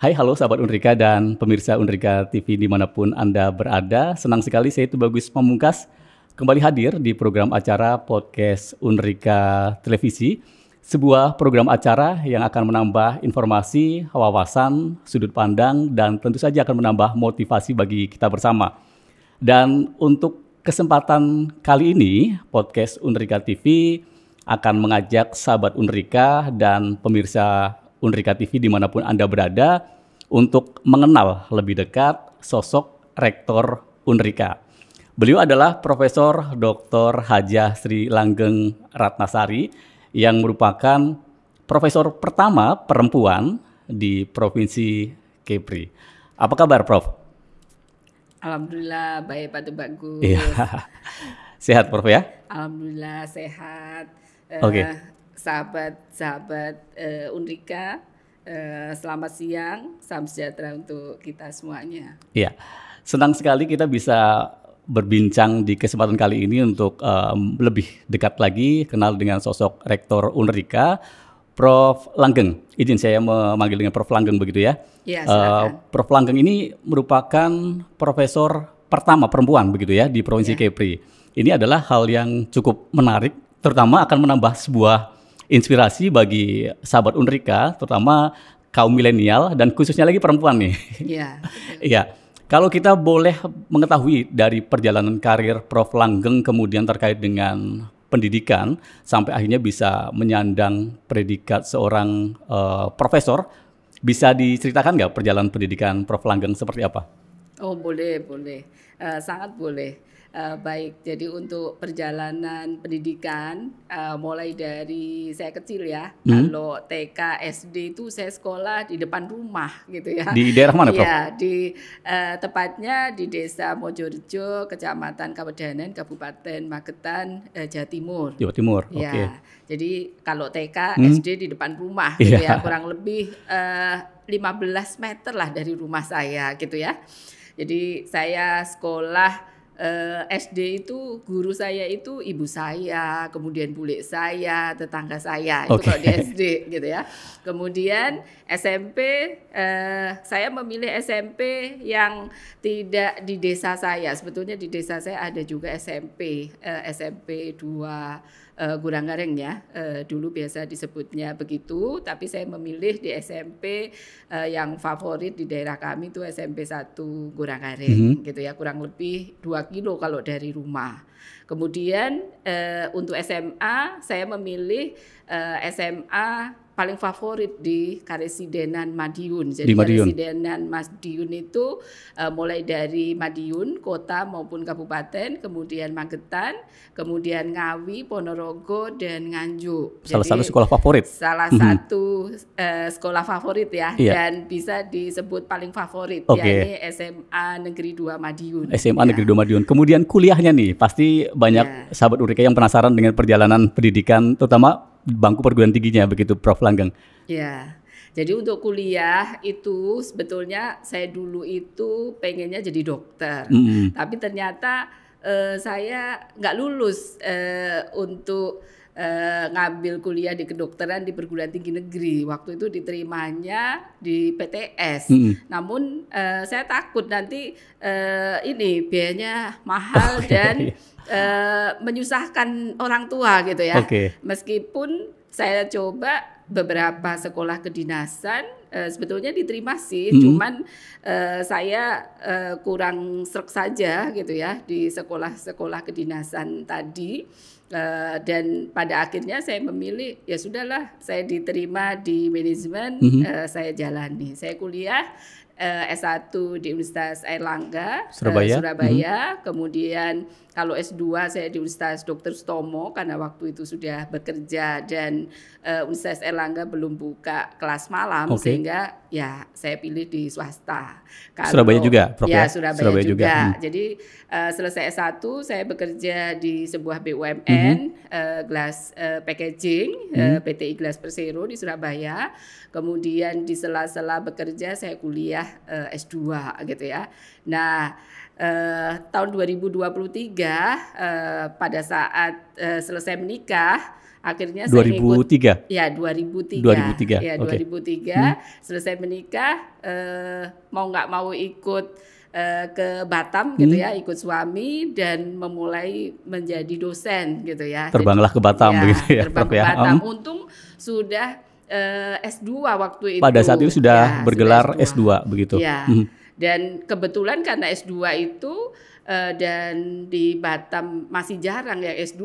Hai, halo sahabat Unrika dan pemirsa Unrika TV dimanapun Anda berada. Senang sekali saya itu Bagus Pamungkas kembali hadir di program acara podcast Unrika Televisi. Sebuah program acara yang akan menambah informasi, wawasan, sudut pandang, dan tentu saja akan menambah motivasi bagi kita bersama. Dan untuk kesempatan kali ini, podcast Unrika TV akan mengajak sahabat Unrika dan pemirsa Unrika TV dimanapun Anda berada untuk mengenal lebih dekat sosok Rektor Unrika. Beliau adalah Profesor Dr. Hajah Sri Langgeng Ratnasari yang merupakan profesor pertama perempuan di Provinsi Kepri. Apa kabar, Prof? Alhamdulillah baik Pak Bagus. Iya. Sehat, Prof ya? Alhamdulillah sehat. Oke. Sahabat-sahabat Unrika, selamat siang, salam sejahtera untuk kita semuanya. Iya, senang sekali kita bisa berbincang di kesempatan kali ini untuk lebih dekat lagi kenal dengan sosok Rektor Unrika, Prof. Langgeng. Izin saya memanggil dengan Prof. Langgeng begitu ya? Iya, silakan. Prof. Langgeng ini merupakan profesor pertama perempuan begitu ya di Provinsi Kepri. Ini adalah hal yang cukup menarik, terutama akan menambah sebuah inspirasi bagi sahabat Unrika, terutama kaum milenial dan khususnya lagi perempuan nih. Iya. Iya. Kalau kita boleh mengetahui dari perjalanan karir Prof. Langgeng kemudian terkait dengan pendidikan sampai akhirnya bisa menyandang predikat seorang profesor, bisa diceritakan nggak perjalanan pendidikan Prof. Langgeng seperti apa? Oh boleh, sangat boleh. Baik, jadi untuk perjalanan pendidikan mulai dari saya kecil ya, kalau TK, SD itu saya sekolah di depan rumah gitu ya. Di daerah mana, Prof? Iya, tepatnya di Desa Mojorejo, Kecamatan Kawedanan, Kabupaten Magetan, Jawa Timur. Jawa Timur, ya, oke. Jadi kalau TK, SD di depan rumah gitu ya, kurang lebih 15 meter lah dari rumah saya gitu ya. Jadi saya sekolah SD itu guru saya itu ibu saya, kemudian bule saya, tetangga saya, itu kalau di SD gitu ya. Kemudian SMP, saya memilih SMP yang tidak di desa saya. Sebetulnya di desa saya ada juga SMP 2 Guranggareng ya, dulu biasa disebutnya begitu, tapi saya memilih di SMP yang favorit di daerah kami itu SMP 1 Guranggareng gitu ya, kurang lebih 2 kilo kalau dari rumah. Kemudian untuk SMA saya memilih SMA paling favorit di Karesidenan Madiun. Jadi Karesidenan Madiun itu mulai dari Madiun kota maupun kabupaten, kemudian Magetan, kemudian Ngawi, Ponorogo dan Nganjuk. Salah satu sekolah favorit. Salah satu sekolah favorit ya, dan bisa disebut paling favorit yakni SMA Negeri 2 Madiun. SMA Negeri 2 Madiun. Kemudian kuliahnya nih, pasti banyak sahabat Unrika yang penasaran dengan perjalanan pendidikan terutama bangku perguruan tingginya begitu, Prof. Langgeng. Ya, jadi untuk kuliah itu sebetulnya saya dulu itu pengennya jadi dokter, tapi ternyata saya nggak lulus untuk ngambil kuliah di kedokteran di perguruan tinggi negeri. Waktu itu diterimanya di PTS. Namun saya takut nanti ini biayanya mahal dan menyusahkan orang tua gitu ya. Meskipun saya coba beberapa sekolah kedinasan, sebetulnya diterima sih, cuman saya kurang sreg saja gitu ya di sekolah-sekolah kedinasan tadi. Dan pada akhirnya saya memilih ya sudahlah, saya diterima di manajemen, saya jalani. Saya kuliah S1 di Universitas Airlangga Surabaya. Kemudian kalau S2 saya di Universitas Dr. Sutomo karena waktu itu sudah bekerja dan Universitas Airlangga belum buka kelas malam, sehingga ya saya pilih di swasta. Surabaya juga, Prof? Ya, Surabaya juga. Jadi selesai S1 saya bekerja di sebuah BUMN glass packaging, PTI Glass Persero di Surabaya. Kemudian di sela-sela bekerja saya kuliah S2 gitu ya. Nah, tahun 2023 pada saat selesai menikah Akhirnya saya ikut 2003. Ya 2003. 2003. Ya Oke. 2003 selesai menikah, mau nggak mau ikut ke Batam gitu ya, ikut suami dan memulai menjadi dosen gitu ya. Terbanglah ke Batam begitu ya, terbang Prof ke ya. Batam. Untung sudah S2 waktu itu. Pada saat itu sudah Ya, bergelar sudah S2 begitu. Ya. Dan kebetulan karena S2 itu dan di Batam masih jarang ya S2,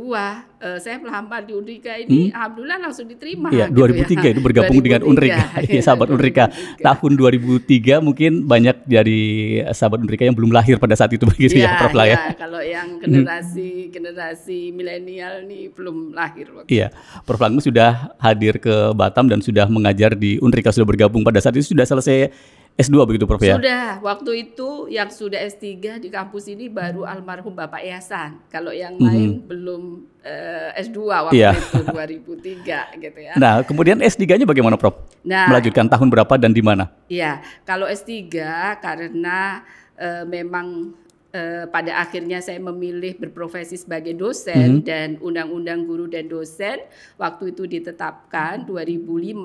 saya melamar di Unrika ini, alhamdulillah langsung diterima. Iya, gitu 2003 ya. itu bergabung dengan Unrika. Iya, sahabat Unrika. Tahun 2003 mungkin banyak dari sahabat Unrika yang belum lahir pada saat itu begitu ya, Prof lah ya. Kalau yang generasi milenial nih belum lahir waktu. Iya, Prof Langgeng sudah hadir ke Batam dan sudah mengajar di Unrika, sudah bergabung pada saat itu, sudah selesai S2 begitu Prof ya? Sudah, waktu itu yang sudah S3 di kampus ini baru almarhum Bapak Ihsan. Kalau yang lain belum S2 waktu itu 2003 gitu ya. Nah, kemudian S3-nya bagaimana Prof? Melanjutkan tahun berapa dan di mana? Iya, kalau S3 karena memang pada akhirnya saya memilih berprofesi sebagai dosen dan Undang-Undang Guru dan Dosen waktu itu ditetapkan 2005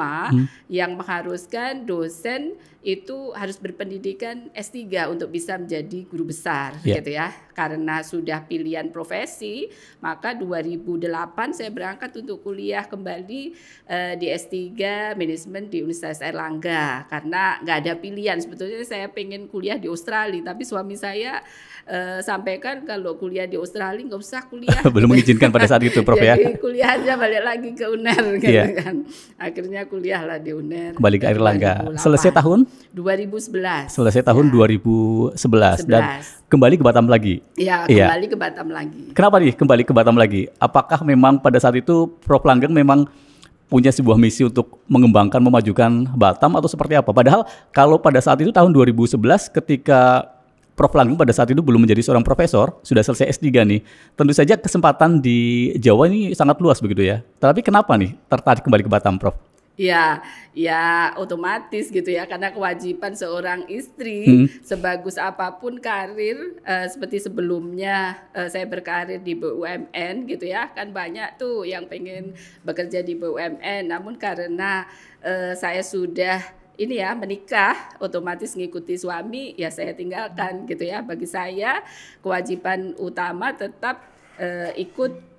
yang mengharuskan dosen itu harus berpendidikan S3 untuk bisa menjadi guru besar gitu ya. Karena sudah pilihan profesi, maka 2008 saya berangkat untuk kuliah kembali di S3 Manajemen di Universitas Airlangga. Karena nggak ada pilihan, sebetulnya saya pengen kuliah di Australia, tapi suami saya sampaikan kalau kuliah di Australia nggak usah kuliah. Belum mengizinkan pada saat itu Prof ya? Jadi kuliah aja balik lagi ke UNER gitu kan. Akhirnya kuliahlah di UNER. Kembali ke Airlangga. Selesai tahun? 2011. Selesai tahun 2011 dan kembali ke Batam lagi. Iya, kembali ke Batam lagi. Kenapa nih kembali ke Batam lagi? Apakah memang pada saat itu Prof Langgeng memang punya sebuah misi untuk mengembangkan, memajukan Batam atau seperti apa? Padahal kalau pada saat itu tahun 2011 ketika Prof Langgeng pada saat itu belum menjadi seorang profesor, sudah selesai S3 nih. Tentu saja kesempatan di Jawa ini sangat luas begitu ya. Tapi kenapa nih tertarik kembali ke Batam, Prof? Ya otomatis gitu ya, karena kewajiban seorang istri sebagus apapun karir seperti sebelumnya saya berkarir di BUMN gitu ya, kan banyak tuh yang pengen bekerja di BUMN, namun karena saya sudah ini ya menikah, otomatis ngikuti suami, ya saya tinggalkan gitu ya. Bagi saya kewajiban utama tetap ikut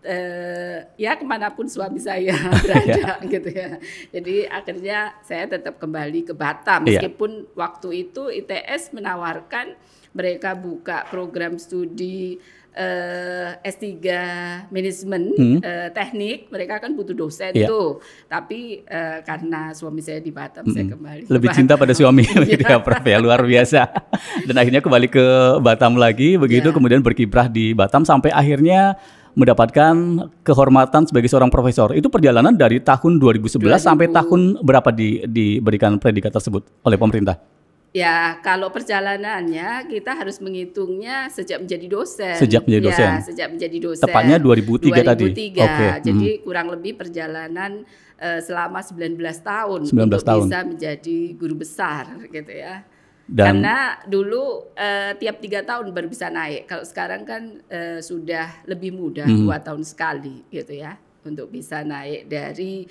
ya kemanapun suami saya berada gitu ya. Jadi akhirnya saya tetap kembali ke Batam, meskipun waktu itu ITS menawarkan mereka buka program studi S3 manajemen teknik, mereka kan butuh dosen tuh. Tapi karena suami saya di Batam, saya kembali. Lebih cinta pada suami gitu ya Prof ya, luar biasa. Dan akhirnya kembali ke Batam lagi begitu, kemudian berkiprah di Batam sampai akhirnya mendapatkan kehormatan sebagai seorang profesor. Itu perjalanan dari tahun 2011 sampai tahun berapa diberikan predikat tersebut oleh pemerintah? Ya, kalau perjalanannya kita harus menghitungnya sejak menjadi dosen. Sejak menjadi dosen. Ya, sejak menjadi dosen. Tepatnya 2003 tadi. 2003. Jadi kurang lebih perjalanan selama 19 tahun 19 untuk tahun. bisa menjadi guru besar gitu ya. Dan karena dulu tiap 3 tahun baru bisa naik. Kalau sekarang kan sudah lebih mudah 2 tahun sekali gitu ya, untuk bisa naik dari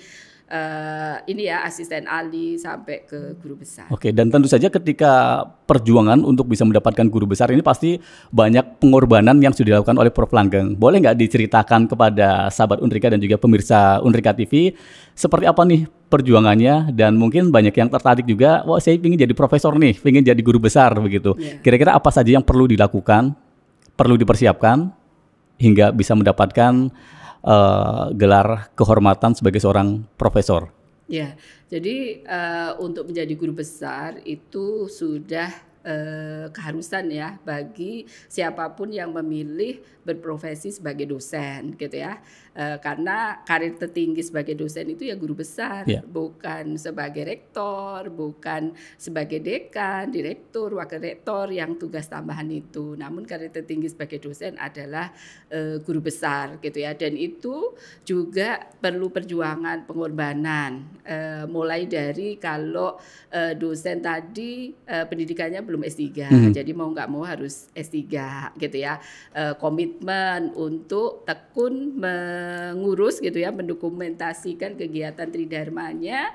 ini ya asisten ahli sampai ke guru besar. Oke, dan tentu saja ketika perjuangan untuk bisa mendapatkan guru besar ini pasti banyak pengorbanan yang sudah dilakukan oleh Prof Langgeng. Boleh nggak diceritakan kepada sahabat Unrika dan juga pemirsa Unrika TV seperti apa nih perjuangannya, dan mungkin banyak yang tertarik juga, wah saya ingin jadi profesor nih, ingin jadi guru besar begitu. Kira-kira apa saja yang perlu dilakukan, perlu dipersiapkan hingga bisa mendapatkan gelar kehormatan sebagai seorang profesor? Ya, jadi untuk menjadi guru besar itu sudah keharusan ya bagi siapapun yang memilih berprofesi sebagai dosen gitu ya. Karena karir tertinggi sebagai dosen itu ya guru besar, bukan sebagai rektor, bukan sebagai dekan, direktur, wakil rektor yang tugas tambahan itu. Namun karir tertinggi sebagai dosen adalah guru besar gitu ya. Dan itu juga perlu perjuangan, pengorbanan. Mulai dari kalau dosen tadi pendidikannya belum belum S3. Jadi mau nggak mau harus S3 gitu ya. Komitmen untuk tekun mengurus gitu ya, mendokumentasikan kegiatan tridharmanya,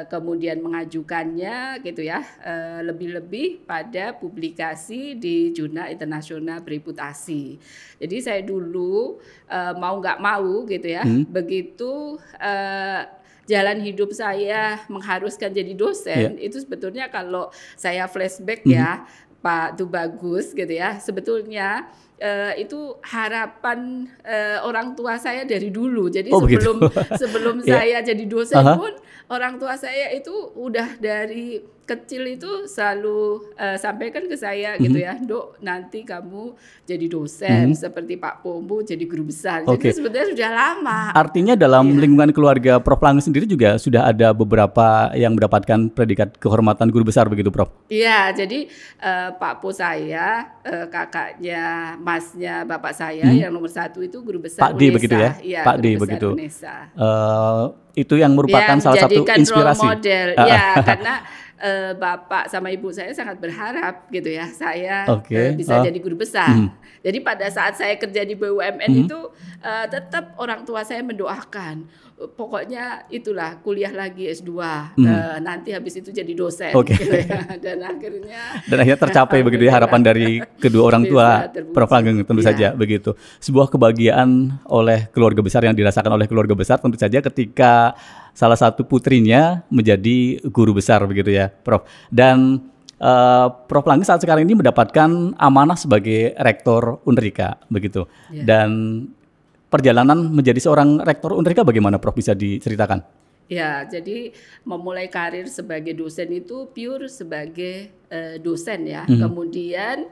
kemudian mengajukannya gitu ya, lebih-lebih pada publikasi di jurnal internasional bereputasi. Jadi saya dulu mau nggak mau gitu ya, begitu jalan hidup saya mengharuskan jadi dosen, itu sebetulnya kalau saya flashback ya, Pak Tubagus gitu ya, sebetulnya itu harapan orang tua saya dari dulu. Jadi sebelum saya jadi dosen pun orang tua saya itu udah dari kecil itu selalu sampaikan ke saya gitu ya, Dok, nanti kamu jadi dosen seperti Pak Pombo jadi guru besar. Jadi sebetulnya sudah lama. Artinya dalam lingkungan keluarga Prof. Langgeng sendiri juga sudah ada beberapa yang mendapatkan predikat kehormatan guru besar begitu, Prof? Iya, jadi Pak Po saya, kakaknya, masnya bapak saya yang nomor 1 itu guru besar Pak D begitu ya? Iya, Pak D begitu. Itu yang merupakan salah satu inspirasi. Role model, ya karena bapak sama ibu saya sangat berharap gitu ya, saya bisa jadi guru besar. Jadi pada saat saya kerja di BUMN itu tetap orang tua saya mendoakan, pokoknya itulah kuliah lagi S2, nanti habis itu jadi dosen. Gitu ya. Dan akhirnya tercapai begitu ya harapan dari kedua orang tua Prof. Langgeng tentu saja begitu. Sebuah kebahagiaan oleh keluarga besar yang dirasakan oleh keluarga besar tentu saja ketika salah satu putrinya menjadi guru besar begitu ya, Prof. Dan Prof. Langgeng saat sekarang ini mendapatkan amanah sebagai rektor Unrika begitu. Dan perjalanan menjadi seorang rektor Unrika bagaimana, Prof? Bisa diceritakan? Ya, jadi memulai karir sebagai dosen itu pure sebagai dosen ya. Kemudian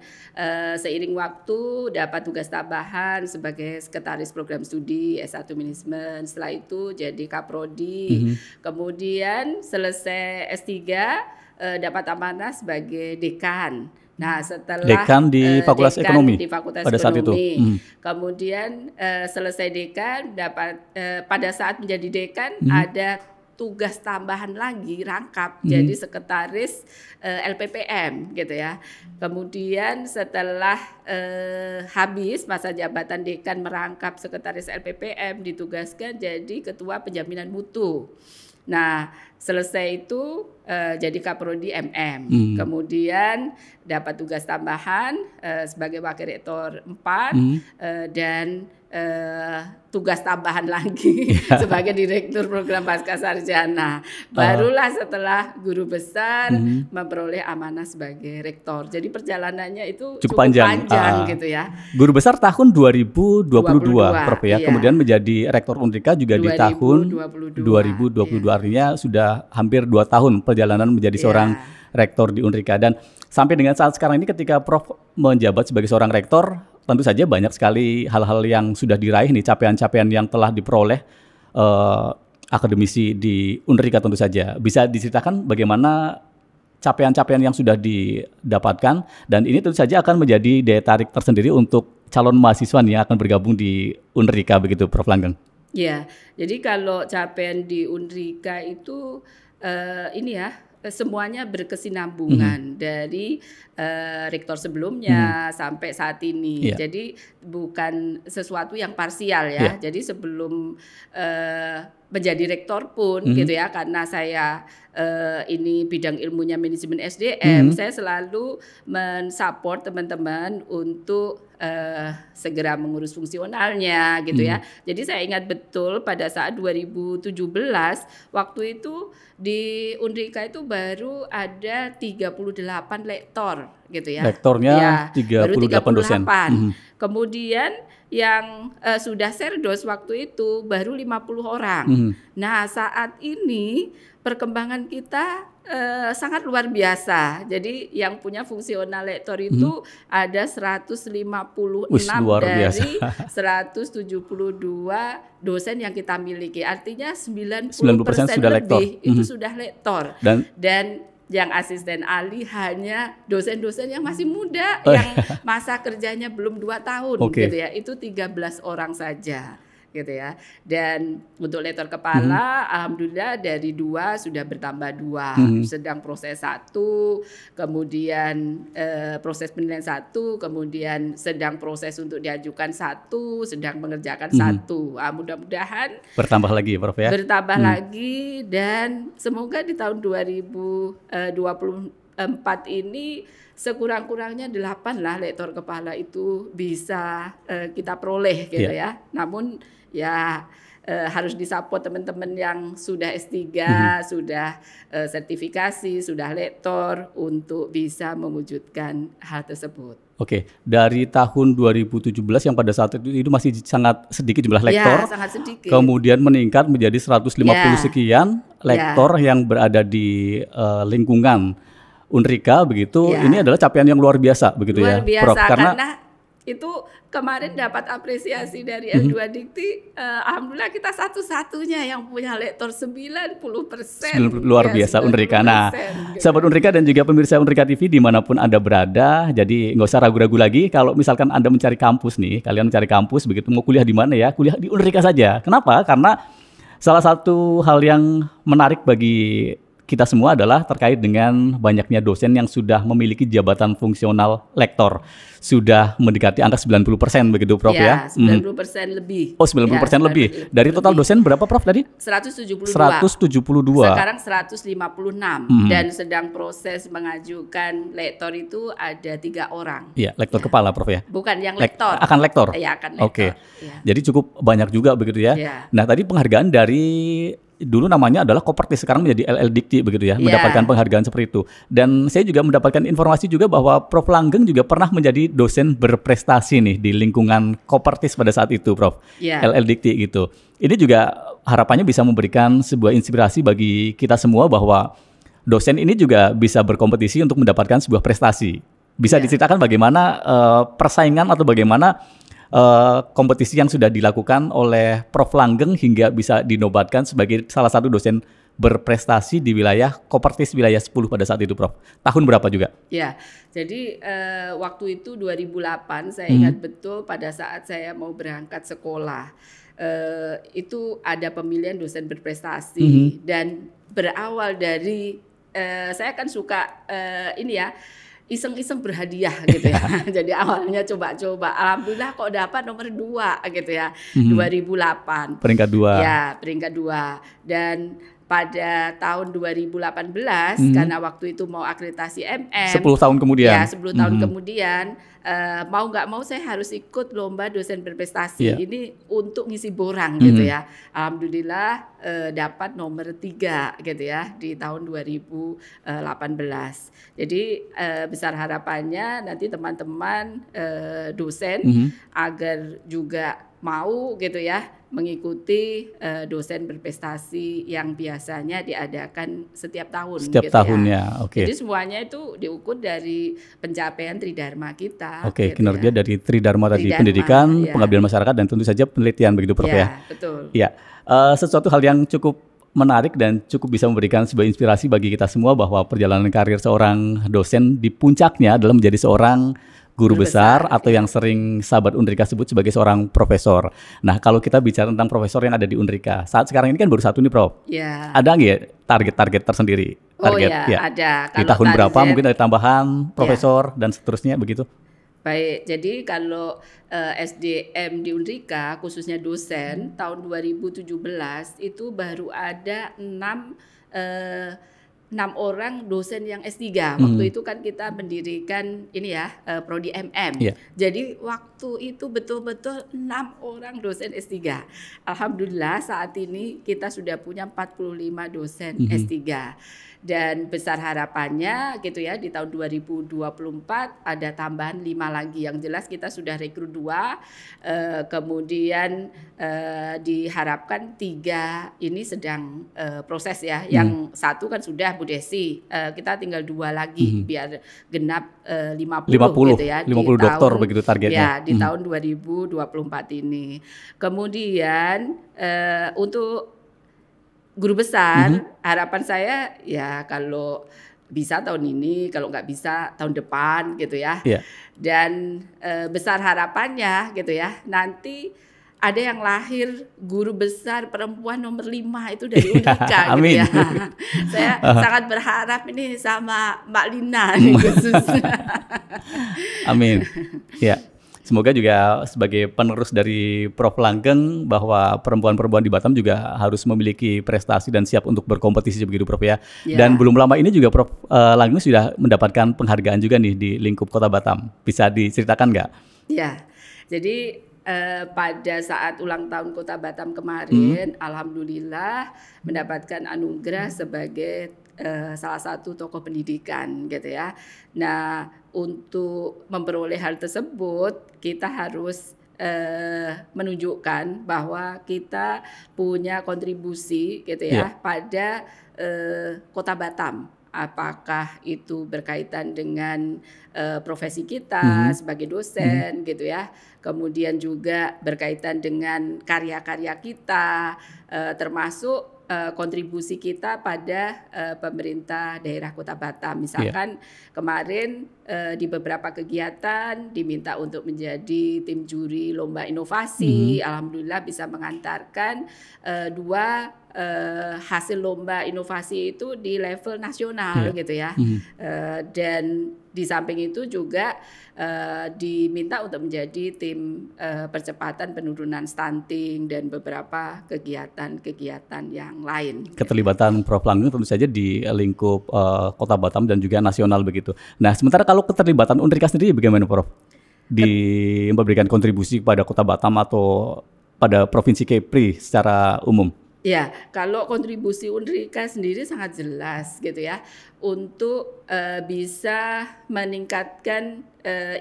seiring waktu dapat tugas tambahan sebagai sekretaris program studi S1 manajemen. Setelah itu jadi kaprodi. Kemudian selesai S3 dapat amanah sebagai dekan. Nah, setelah dekan di Fakultas Ekonomi di Fakultas pada saat itu. Kemudian selesai dekan, dapat pada saat menjadi dekan ada tugas tambahan lagi rangkap jadi sekretaris LPPM gitu ya. Kemudian setelah habis masa jabatan dekan merangkap sekretaris LPPM, ditugaskan jadi ketua penjaminan mutu. Nah, selesai itu jadi kaprodi MM. Kemudian dapat tugas tambahan sebagai wakil rektor 4 dan tugas tambahan lagi sebagai direktur program Pascasarjana. Barulah setelah guru besar memperoleh amanah sebagai rektor. Jadi perjalanannya itu cukup panjang gitu ya. Guru besar tahun 2022 Prof ya. Kemudian menjadi rektor Unrika juga di tahun 2022. Artinya sudah hampir 2 tahun perjalanan menjadi seorang rektor di Unrika. Dan sampai dengan saat sekarang ini ketika Prof menjabat sebagai seorang rektor, tentu saja banyak sekali hal-hal yang sudah diraih nih, capaian-capaian yang telah diperoleh akademisi di Unrika tentu saja. Bisa diceritakan bagaimana capaian-capaian yang sudah didapatkan, dan ini tentu saja akan menjadi daya tarik tersendiri untuk calon mahasiswa yang akan bergabung di Unrika begitu, Prof. Langgeng. Ya, jadi kalau capaian di Unrika itu ini ya, semuanya berkesinambungan dari rektor sebelumnya sampai saat ini. Jadi bukan sesuatu yang parsial ya. Jadi sebelum menjadi rektor pun gitu ya, karena saya ini bidang ilmunya manajemen SDM, saya selalu mensupport teman-teman untuk segera mengurus fungsionalnya gitu ya. Jadi saya ingat betul pada saat 2017 waktu itu di Unrika itu baru ada 38 lektor gitu ya. Lektornya 38 dosen. Kemudian yang sudah serdos waktu itu baru 50 orang. Nah, saat ini perkembangan kita sangat luar biasa. Jadi yang punya fungsional lektor itu ada 156 dari 172 dosen yang kita miliki. Artinya 90% sudah lektor. Lebih itu sudah lektor. Dan yang asisten ahli hanya dosen-dosen yang masih muda, yang masa kerjanya belum 2 tahun gitu ya. Itu 13 orang saja. gitu ya. Dan untuk lektor kepala, alhamdulillah dari 2 sudah bertambah 2, sedang proses 1, kemudian proses penilaian 1, kemudian sedang proses untuk diajukan 1, sedang mengerjakan 1. Mudah-mudahan bertambah lagi Prof ya. Bertambah lagi, dan semoga di tahun 2024 ini sekurang-kurangnya 8 lah lektor kepala itu bisa kita peroleh gitu ya. Namun ya harus disupport teman-teman yang sudah S3, sudah sertifikasi, sudah lektor untuk bisa mewujudkan hal tersebut. Oke, dari tahun 2017 yang pada saat itu masih sangat sedikit jumlah lektor. Ya, sangat sedikit. Kemudian meningkat menjadi 150 sekian lektor yang berada di lingkungan Unrika begitu. Ini adalah capaian yang luar biasa begitu luar ya, biasa, Prof. Karena itu kemarin dapat apresiasi dari L2 Dikti, alhamdulillah kita satu-satunya yang punya lektor 90%. Luar biasa Unrika. Nah, sahabat Unrika dan juga pemirsa Unrika TV dimanapun Anda berada, jadi nggak usah ragu-ragu lagi kalau misalkan Anda mencari kampus nih, kalian mencari kampus begitu, mau kuliah di mana ya, kuliah di Unrika saja. Kenapa? Karena salah satu hal yang menarik bagi kita semua adalah terkait dengan banyaknya dosen yang sudah memiliki jabatan fungsional lektor. Sudah mendekati angka 90% begitu Prof ya? 90% lebih. Oh 90% lebih. Dari total dosen berapa Prof tadi? 172. 172. Sekarang 156. Dan sedang proses mengajukan lektor itu ada 3 orang. Iya, lektor kepala Prof ya? Bukan yang lektor. Akan lektor? Iya, akan lektor. Oke. Jadi cukup banyak juga begitu ya? Nah tadi penghargaan dari dulu namanya adalah Kopertis, sekarang menjadi LL Dikti begitu ya, mendapatkan penghargaan seperti itu. Dan saya juga mendapatkan informasi juga bahwa Prof Langgeng juga pernah menjadi dosen berprestasi nih di lingkungan Kopertis pada saat itu Prof, LL Dikti gitu. Ini juga harapannya bisa memberikan sebuah inspirasi bagi kita semua bahwa dosen ini juga bisa berkompetisi untuk mendapatkan sebuah prestasi. Bisa diceritakan bagaimana persaingan atau bagaimana kompetisi yang sudah dilakukan oleh Prof Langgeng hingga bisa dinobatkan sebagai salah satu dosen berprestasi di wilayah Kopertis wilayah 10 pada saat itu Prof. Tahun berapa juga? Ya, jadi waktu itu 2008 saya ingat betul pada saat saya mau berangkat sekolah. Itu ada pemilihan dosen berprestasi dan berawal dari saya kan suka ini ya, iseng-iseng berhadiah gitu ya. Jadi awalnya coba-coba, alhamdulillah kok dapat nomor 2 gitu ya. 2008. Peringkat 2. Ya, peringkat 2. Dan pada tahun 2018 karena waktu itu mau akreditasi MM. 10 tahun kemudian. Ya, 10 tahun kemudian mau nggak mau saya harus ikut lomba dosen berprestasi. Ini untuk ngisi borang gitu ya. Alhamdulillah dapat nomor 3 gitu ya di tahun 2018. Jadi besar harapannya nanti teman-teman dosen agar juga mau gitu ya mengikuti dosen berprestasi yang biasanya diadakan setiap tahun. Setiap gitu tahunnya, oke. Jadi semuanya itu diukur dari pencapaian Tridharma kita. Oke, gitu kinerja ya. dari Tridharma tadi, pendidikan, pengabdian masyarakat, dan tentu saja penelitian begitu Prof ya. Betul. Iya, sesuatu hal yang cukup menarik dan cukup bisa memberikan sebuah inspirasi bagi kita semua bahwa perjalanan karir seorang dosen di puncaknya adalah menjadi seorang guru besar atau yang sering sahabat Unrika sebut sebagai seorang profesor. Nah, kalau kita bicara tentang profesor yang ada di Unrika, saat sekarang ini kan baru 1 nih Prof. Ya. Ada nggak ya target-target tersendiri? Target, ada. Di tahun berapa mungkin ada tambahan profesor dan seterusnya begitu? Baik, jadi kalau SDM di Unrika khususnya dosen tahun 2017 itu baru ada 6 orang dosen yang S3. Waktu itu kan kita mendirikan ini ya, Prodi MM. Jadi waktu itu betul-betul 6 orang dosen S3. Alhamdulillah saat ini kita sudah punya 45 dosen S3. Dan besar harapannya gitu ya di tahun 2024 ada tambahan 5 lagi. Yang jelas kita sudah rekrut 2, kemudian diharapkan 3 ini sedang proses ya. Yang 1 kan sudah Bu Desi, kita tinggal 2 lagi biar genap 50 gitu ya. 50 dokter begitu targetnya. Ya di tahun 2024 ini. Kemudian untuk guru besar, harapan saya ya kalau bisa tahun ini, kalau nggak bisa tahun depan gitu ya. Dan besar harapannya gitu ya, nanti ada yang lahir guru besar perempuan nomor 5 itu dari Unrika gitu Amin. ya. Saya sangat berharap ini sama Mbak Lina nih khususnya. Amin. Ya. Semoga juga sebagai penerus dari Prof. Langgeng bahwa perempuan-perempuan di Batam juga harus memiliki prestasi dan siap untuk berkompetisi begitu Prof ya. Dan belum lama ini juga Prof. Langgeng sudah mendapatkan penghargaan juga nih di lingkup Kota Batam. Bisa diceritakan nggak? Ya, jadi pada saat ulang tahun Kota Batam kemarin, alhamdulillah mendapatkan anugerah sebagai salah satu tokoh pendidikan gitu ya. Nah, untuk memperoleh hal tersebut kita harus menunjukkan bahwa kita punya kontribusi gitu ya pada Kota Batam. Apakah itu berkaitan dengan profesi kita sebagai dosen gitu ya, kemudian juga berkaitan dengan karya-karya kita, termasuk kontribusi kita pada pemerintah daerah Kota Batam. Misalkan kemarin di beberapa kegiatan diminta untuk menjadi tim juri lomba inovasi, alhamdulillah bisa mengantarkan 2 hasil lomba inovasi itu di level nasional gitu ya. Dan di samping itu juga diminta untuk menjadi tim percepatan penurunan stunting dan beberapa kegiatan-kegiatan yang lain. Keterlibatan Prof. Langgeng tentu saja di lingkup Kota Batam dan juga nasional begitu. Nah, sementara kalau keterlibatan Unrika sendiri bagaimana Prof? Di memberikan kontribusi kepada Kota Batam atau pada Provinsi Kepri secara umum? Ya, kalau kontribusi Unrika sendiri sangat jelas gitu ya, untuk bisa meningkatkan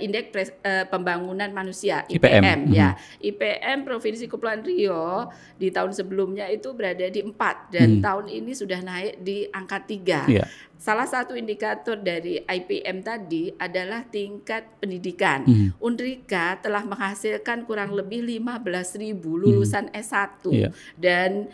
indeks pembangunan manusia IPM ya. IPM Provinsi Kepulauan Riau di tahun sebelumnya itu berada di 4 dan tahun ini sudah naik di angka 3. Salah satu indikator dari IPM tadi adalah tingkat pendidikan. Unrika telah menghasilkan kurang lebih 15.000 lulusan S1 dan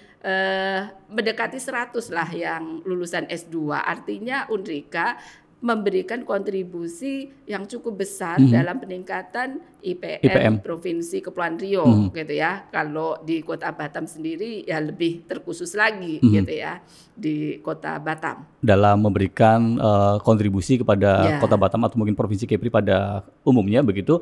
mendekati 100 lah yang lulusan S2. Artinya Unrika memberikan kontribusi yang cukup besar dalam peningkatan IPM Provinsi Kepulauan Riau gitu ya. Kalau di Kota Batam sendiri ya lebih terkhusus lagi gitu ya di Kota Batam. Dalam memberikan kontribusi kepada Kota Batam atau mungkin Provinsi Kepri pada umumnya begitu,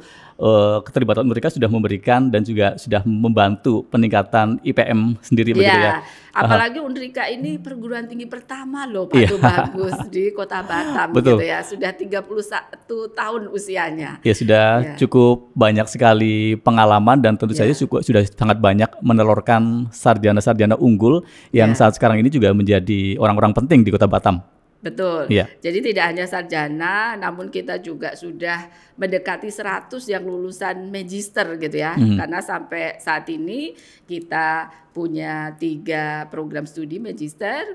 keterlibatan mereka sudah memberikan dan juga sudah membantu peningkatan IPM sendiri begitu ya. Apalagi Unrika ini perguruan tinggi pertama loh Pak Bagus di Kota Batam gitu ya. Sudah 31 tahun usianya. Ya sudah cukup banyak sekali pengalaman dan tentu saja sudah sangat banyak menelurkan sarjana-sarjana unggul yang saat sekarang ini juga menjadi orang-orang penting di Kota Batam. Betul. Jadi tidak hanya sarjana, namun kita juga sudah mendekati 100 yang lulusan magister gitu ya. Karena sampai saat ini kita punya 3 program studi magister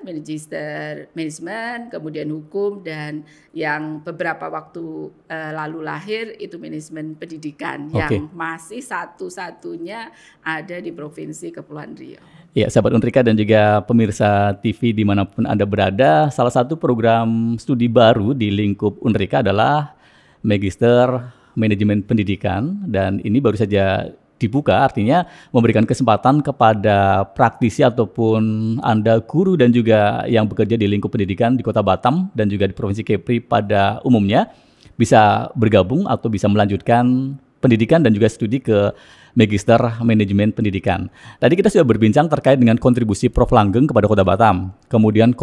manajemen, kemudian hukum, dan yang beberapa waktu lalu lahir itu manajemen pendidikan yang masih satu-satunya ada di Provinsi Kepulauan Riau. Ya, sahabat Unrika dan juga pemirsa TV dimanapun Anda berada, salah satu program studi baru di lingkup Unrika adalah Magister Manajemen Pendidikan, dan ini baru saja dibuka, artinya memberikan kesempatan kepada praktisi ataupun Anda guru dan juga yang bekerja di lingkup pendidikan di Kota Batam dan juga di Provinsi Kepri pada umumnya bisa bergabung atau bisa melanjutkan pendidikan dan juga studi ke Magister Manajemen Pendidikan. Tadi kita sudah berbincang terkait dengan kontribusi Prof. Langgeng kepada Kota Batam, kemudian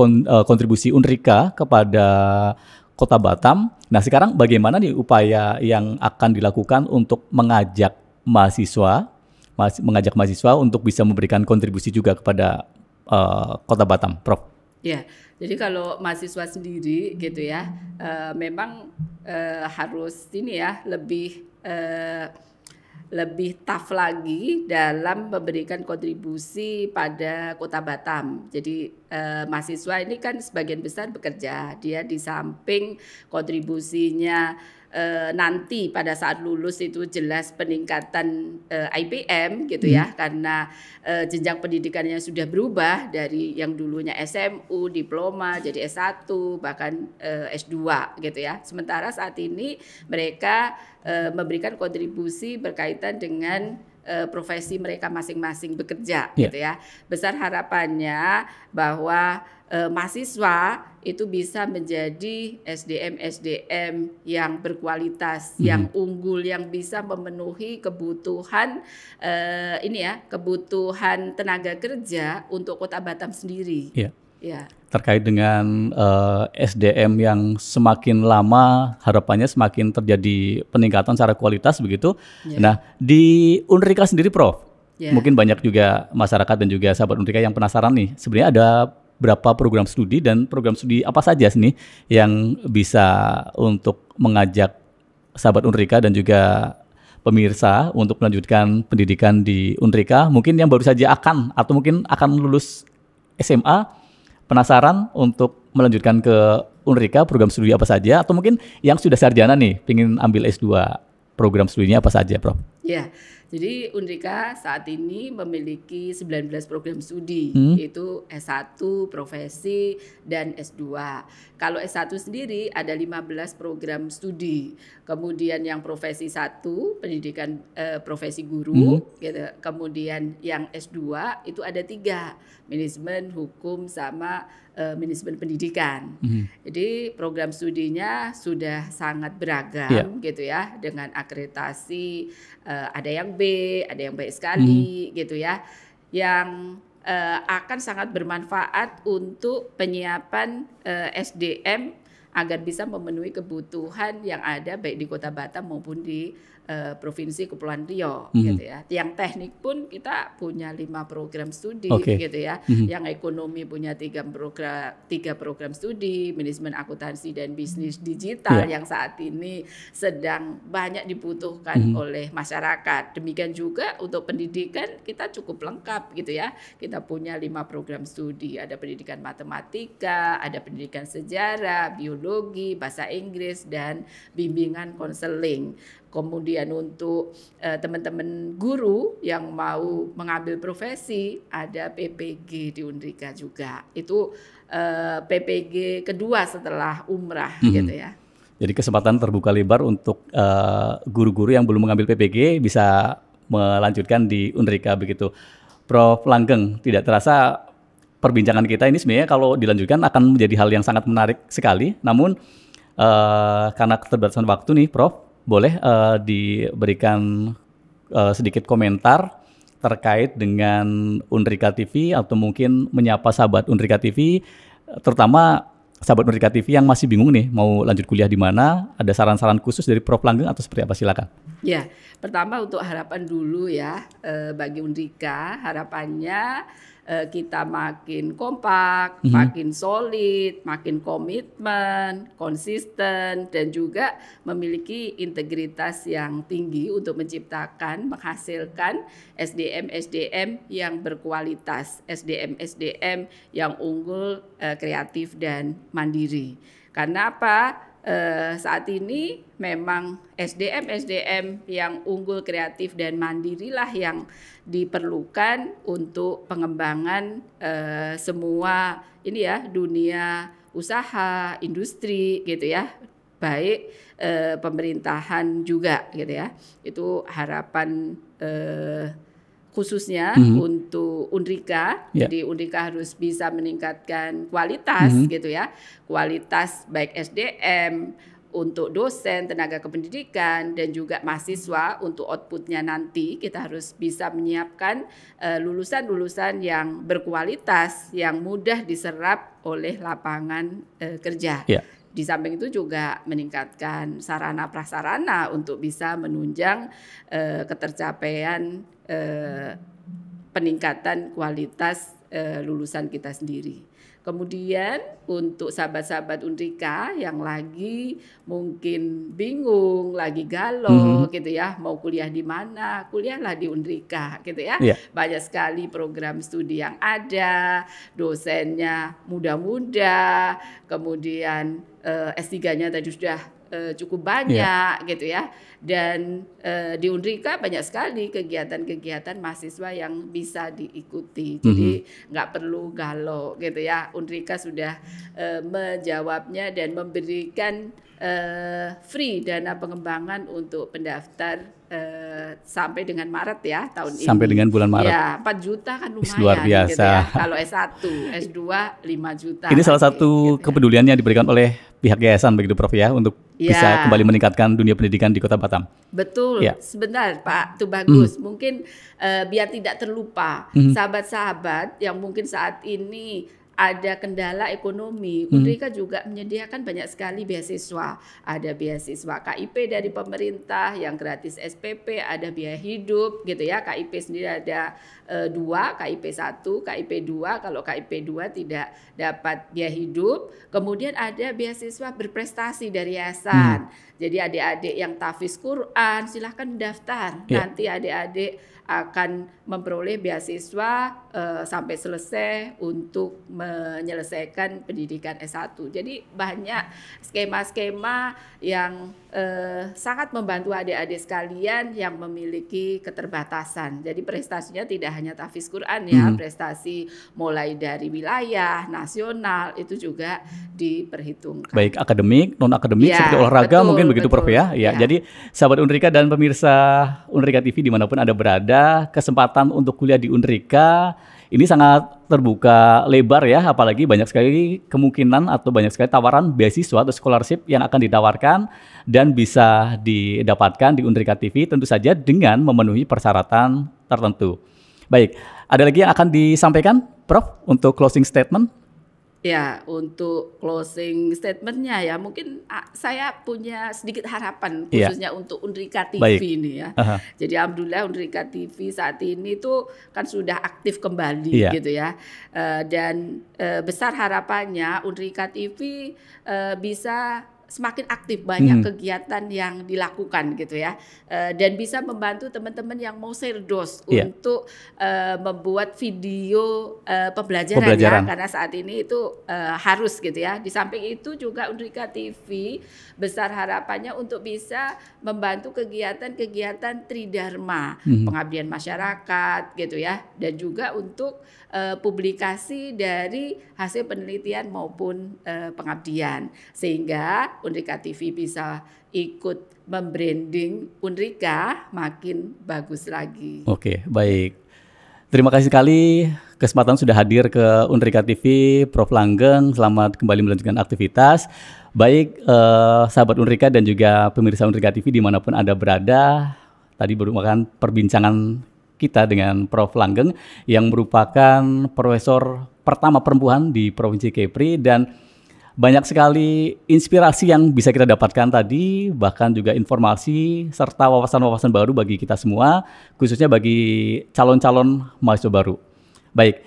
kontribusi Unrika kepada Kota Batam. Nah, sekarang bagaimana nih upaya yang akan dilakukan untuk mengajak mahasiswa untuk bisa memberikan kontribusi juga kepada Kota Batam, Prof? Ya, jadi kalau mahasiswa sendiri gitu ya, memang harus ini ya lebih tough lagi dalam memberikan kontribusi pada Kota Batam. Jadi mahasiswa ini kan sebagian besar bekerja, dia di samping kontribusinya nanti pada saat lulus itu jelas peningkatan IPM gitu ya, karena jenjang pendidikannya sudah berubah dari yang dulunya SMU, diploma jadi S1 bahkan S2 gitu ya. Sementara saat ini mereka memberikan kontribusi berkaitan dengan profesi mereka masing-masing bekerja gitu ya. Besar harapannya bahwa mahasiswa itu bisa menjadi SDM yang berkualitas, yang unggul, yang bisa memenuhi kebutuhan kebutuhan tenaga kerja untuk Kota Batam sendiri. Ya. Terkait dengan SDM yang semakin lama harapannya semakin terjadi peningkatan secara kualitas begitu. Nah, di Unrika sendiri Prof, mungkin banyak juga masyarakat dan juga sahabat Unrika yang penasaran nih, sebenarnya ada berapa program studi dan program studi apa saja sih yang bisa untuk mengajak sahabat Unrika dan juga pemirsa untuk melanjutkan pendidikan di Unrika, mungkin yang baru saja akan atau mungkin akan lulus SMA penasaran untuk melanjutkan ke Unrika, program studi apa saja, atau mungkin yang sudah sarjana nih pengen ambil S2, program studinya apa saja Prof? Ya, jadi Unrika saat ini memiliki 19 program studi, yaitu S1, profesi, dan S2. Kalau S1 sendiri ada 15 program studi. Kemudian yang profesi 1, pendidikan profesi guru, gitu. Kemudian yang S2 itu ada 3, manajemen, hukum, sama manajemen pendidikan. Jadi program studinya sudah sangat beragam gitu ya, dengan akreditasi ada yang B, ada yang baik sekali gitu ya, yang akan sangat bermanfaat untuk penyiapan SDM agar bisa memenuhi kebutuhan yang ada baik di Kota Batam maupun di Provinsi Kepulauan Riau gitu ya. Yang teknik pun kita punya 5 program studi gitu ya. Yang ekonomi punya 3 program studi, manajemen akuntansi dan bisnis digital yang saat ini sedang banyak dibutuhkan oleh masyarakat. Demikian juga untuk pendidikan kita cukup lengkap gitu ya. Kita punya 5 program studi, ada pendidikan matematika, ada pendidikan sejarah, biologi, bahasa Inggris, dan bimbingan konseling. Kemudian untuk teman-teman guru yang mau mengambil profesi, ada PPG di Unrika juga. Itu PPG kedua setelah umrah gitu ya. Jadi kesempatan terbuka lebar untuk guru-guru yang belum mengambil PPG bisa melanjutkan di Unrika begitu. Prof Langgeng, tidak terasa perbincangan kita ini sebenarnya kalau dilanjutkan akan menjadi hal yang sangat menarik sekali. Namun karena keterbatasan waktu nih Prof, boleh diberikan sedikit komentar terkait dengan Unrika TV atau mungkin menyapa sahabat Unrika TV, terutama sahabat Unrika TV yang masih bingung nih mau lanjut kuliah di mana, ada saran-saran khusus dari Prof Langgeng atau seperti apa, silakan. Ya, pertama untuk harapan dulu ya, bagi Unrika harapannya kita makin kompak, makin solid, makin komitmen, konsisten, dan juga memiliki integritas yang tinggi untuk menciptakan, menghasilkan SDM yang berkualitas, SDM yang unggul, kreatif, dan mandiri. Karena apa? Saat ini memang SDM yang unggul, kreatif, dan mandirilah yang diperlukan untuk pengembangan semua ini ya, dunia usaha, industri gitu ya, baik pemerintahan juga gitu ya. Itu harapan khususnya untuk Unrika. Jadi Unrika harus bisa meningkatkan kualitas gitu ya. Kualitas baik SDM untuk dosen, tenaga kependidikan, dan juga mahasiswa. Untuk outputnya nanti kita harus bisa menyiapkan lulusan-lulusan yang berkualitas, yang mudah diserap oleh lapangan kerja. Di samping itu juga meningkatkan sarana prasarana untuk bisa menunjang ketercapaian peningkatan kualitas lulusan kita sendiri. Kemudian untuk sahabat-sahabat Unrika yang lagi mungkin bingung, lagi galau gitu ya, mau kuliah di mana, kuliahlah di Unrika gitu ya. Banyak sekali program studi yang ada, dosennya muda-muda, kemudian S3-nya tadi sudah cukup banyak gitu ya. Dan di Unrika banyak sekali kegiatan-kegiatan mahasiswa yang bisa diikuti. Jadi nggak perlu galau gitu ya. Unrika sudah menjawabnya dan memberikan free dana pengembangan untuk pendaftar sampai dengan Maret ya tahun ini. Sampai dengan bulan Maret. Ya, 4 juta kan lumayan. Luar biasa. Gitu ya. Kalau S1, S2 5 juta. Ini salah satu gitu kepedulian yang diberikan oleh pihak yayasan begitu Prof ya, untuk bisa kembali meningkatkan dunia pendidikan di Kota Batam. Betul. Ya. Sebentar Pak, itu bagus. Mungkin biar tidak terlupa sahabat-sahabat yang mungkin saat ini ada kendala ekonomi, Unrika juga menyediakan banyak sekali beasiswa. Ada beasiswa KIP dari pemerintah yang gratis SPP, ada biaya hidup gitu ya. KIP sendiri ada 2, KIP 1, KIP 2. Kalau KIP 2 tidak dapat biaya hidup. Kemudian ada beasiswa berprestasi dari yayasan. Jadi adik-adik yang tahfiz Quran silahkan mendaftar. Nanti adik-adik akan memperoleh beasiswa sampai selesai untuk menyelesaikan pendidikan S1. Jadi banyak skema-skema yang sangat membantu adik-adik sekalian yang memiliki keterbatasan. Jadi prestasinya tidak hanya tahfiz Quran ya, prestasi mulai dari wilayah, nasional itu juga diperhitungkan. Baik akademik, non akademik, seperti olahraga mungkin begitu Prof ya. Jadi sahabat Unrika dan pemirsa Unrika TV dimanapun Anda berada, kesempatan untuk kuliah di Unrika ini sangat terbuka lebar ya, apalagi banyak sekali kemungkinan atau banyak sekali tawaran beasiswa atau scholarship yang akan ditawarkan dan bisa didapatkan di Unrika TV, tentu saja dengan memenuhi persyaratan tertentu. Baik, ada lagi yang akan disampaikan Prof untuk closing statement? Ya, untuk closing statementnya ya mungkin saya punya sedikit harapan khususnya untuk Unrika TV ini ya. Jadi alhamdulillah Unrika TV saat ini tuh kan sudah aktif kembali gitu ya. Dan besar harapannya Unrika TV bisa semakin aktif, banyak kegiatan yang dilakukan gitu ya, dan bisa membantu teman-teman yang mau serdos untuk membuat video pembelajaran ya, karena saat ini itu harus gitu ya. Di samping itu juga Unrika TV besar harapannya untuk bisa membantu kegiatan-kegiatan tridharma, pengabdian masyarakat gitu ya, dan juga untuk publikasi dari hasil penelitian maupun pengabdian, sehingga Unrika TV bisa ikut membranding Unrika makin bagus lagi. Oke, baik. Terima kasih sekali kesempatan sudah hadir ke Unrika TV, Prof Langgeng. Selamat kembali melanjutkan aktivitas. Baik sahabat Unrika dan juga pemirsa Unrika TV dimanapun Anda berada. Tadi merupakan perbincangan kita dengan Prof Langgeng yang merupakan profesor pertama perempuan di Provinsi Kepri, dan banyak sekali inspirasi yang bisa kita dapatkan tadi, bahkan juga informasi serta wawasan-wawasan baru bagi kita semua, khususnya bagi calon-calon mahasiswa baru. Baik,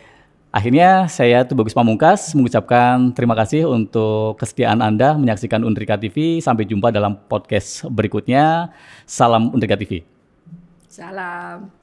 akhirnya saya Tubagus Pamungkas mengucapkan terima kasih untuk kesetiaan Anda menyaksikan Unrika TV. Sampai jumpa dalam podcast berikutnya. Salam Unrika TV. Salam.